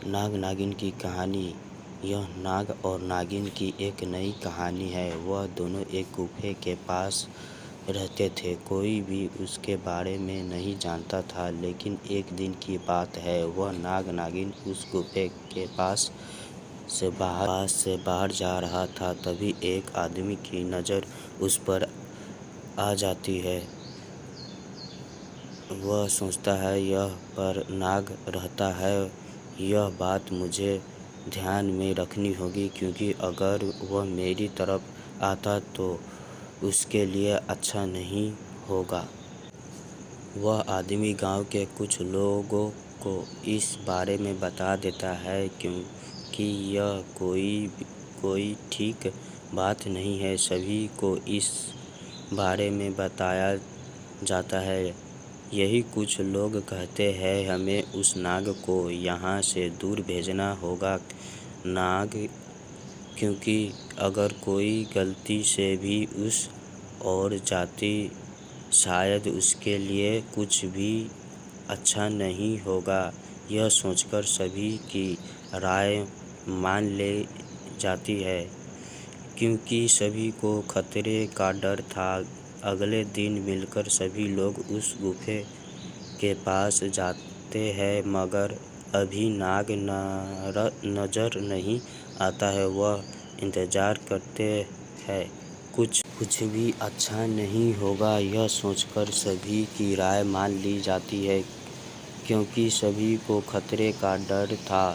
नाग नागिन की कहानी। यह नाग और नागिन की एक नई कहानी है। वह दोनों एक गुफे के पास रहते थे। कोई भी उसके बारे में नहीं जानता था, लेकिन एक दिन की बात है, वह नाग नागिन उस गुफे के पास से बाहर जा रहा था। तभी एक आदमी की नज़र उस पर आ जाती है। वह सोचता है, यह पर नाग रहता है। यह बात मुझे ध्यान में रखनी होगी, क्योंकि अगर वह मेरी तरफ आता तो उसके लिए अच्छा नहीं होगा। वह आदमी गांव के कुछ लोगों को इस बारे में बता देता है, क्योंकि यह कोई ठीक बात नहीं है। सभी को इस बारे में बताया जाता है। यही कुछ लोग कहते हैं, हमें उस नाग को यहाँ से दूर भेजना होगा। क्योंकि अगर कोई गलती से भी उस ओर जाती, शायद उसके लिए कुछ भी अच्छा नहीं होगा। यह सोचकर सभी की राय मान ली जाती है, क्योंकि सभी को खतरे का डर था। अगले दिन मिलकर सभी लोग उस गुफे के पास जाते हैं, मगर अभी नाग नजर नहीं आता है। वह इंतजार करते हैं, कुछ भी अच्छा नहीं होगा। यह सोचकर सभी की राय मान ली जाती है, क्योंकि सभी को खतरे का डर था।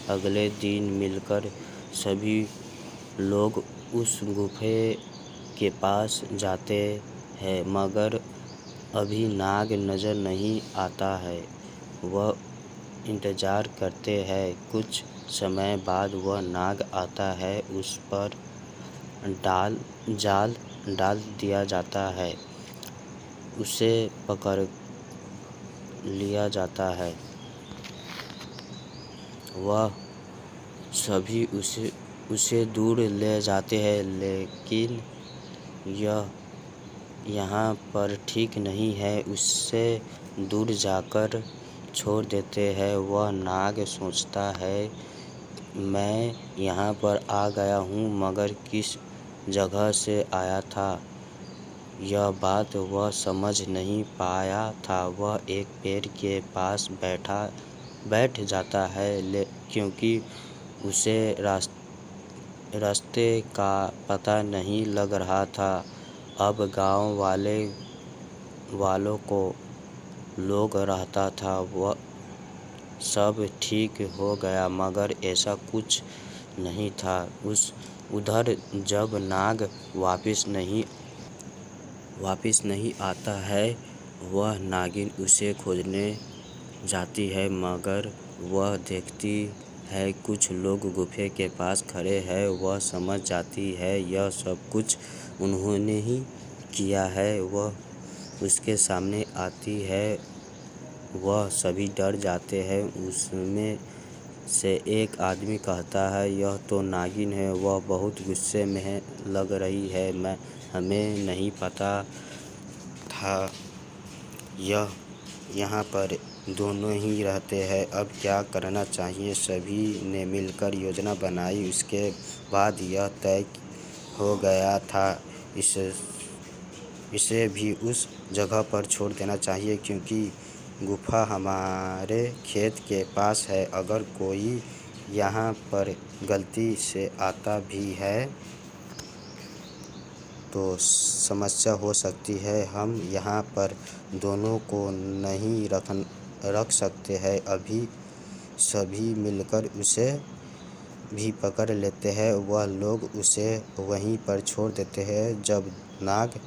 अगले दिन मिलकर सभी लोग उस गुफे के पास जाते हैं, मगर अभी नाग नजर नहीं आता है। वह इंतजार करते हैं। कुछ समय बाद वह नाग आता है। उस पर जाल डाल दिया जाता है। उसे पकड़ लिया जाता है। वह सभी उसे दूर ले जाते हैं, लेकिन यह यहाँ पर ठीक नहीं है। उससे दूर जाकर छोड़ देते हैं। वह नाग सोचता है, मैं यहाँ पर आ गया हूँ, मगर किस जगह से आया था, यह बात वह समझ नहीं पाया था। वह एक पेड़ के पास बैठ जाता है, क्योंकि उसे रास्ते का पता नहीं लग रहा था। अब गांव वालों को लोग रहता था। वह सब ठीक हो गया, मगर ऐसा कुछ नहीं था। उधर जब नाग वापिस नहीं आता है, वह नागिन उसे खोजने जाती है, मगर वह देखती है कुछ लोग गुफे के पास खड़े हैं। वह समझ जाती है, यह सब कुछ उन्होंने ही किया है। वह उसके सामने आती है। वह सभी डर जाते हैं। उसमें से एक आदमी कहता है, यह तो नागिन है। वह बहुत गुस्से में लग रही है। हमें नहीं पता था यह यहाँ पर दोनों ही रहते हैं। अब क्या करना चाहिए? सभी ने मिलकर योजना बनाई। उसके बाद यह तय हो गया था, इसे भी उस जगह पर छोड़ देना चाहिए, क्योंकि गुफा हमारे खेत के पास है। अगर कोई यहाँ पर गलती से आता भी है तो समस्या हो सकती है। हम यहाँ पर दोनों को नहीं रख सकते हैं। अभी सभी मिलकर उसे भी पकड़ लेते हैं। वह लोग उसे वहीं पर छोड़ देते हैं। जब नाग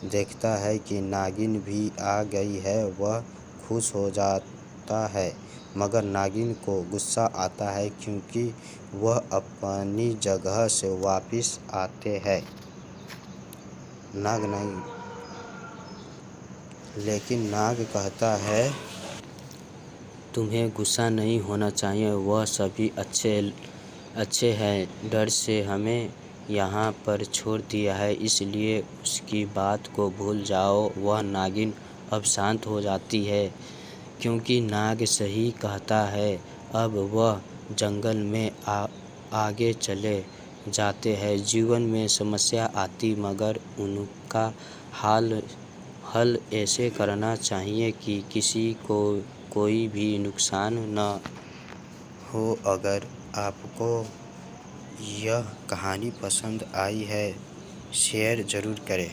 देखता है कि नागिन भी आ गई है, वह खुश हो जाता है, मगर नागिन को गुस्सा आता है, क्योंकि वह अपनी जगह से वापस आते हैं। लेकिन नाग कहता है, तुम्हें गुस्सा नहीं होना चाहिए। वह सभी अच्छे हैं। डर से हमें यहाँ पर छोड़ दिया है, इसलिए उसकी बात को भूल जाओ। वह नागिन अब शांत हो जाती है, क्योंकि नाग सही कहता है। अब वह जंगल में आगे चले जाते हैं। जीवन में समस्या आती मगर उनका हल ऐसे करना चाहिए कि किसी को कोई भी नुकसान न हो। अगर आपको यह कहानी पसंद आई है शेयर ज़रूर करें।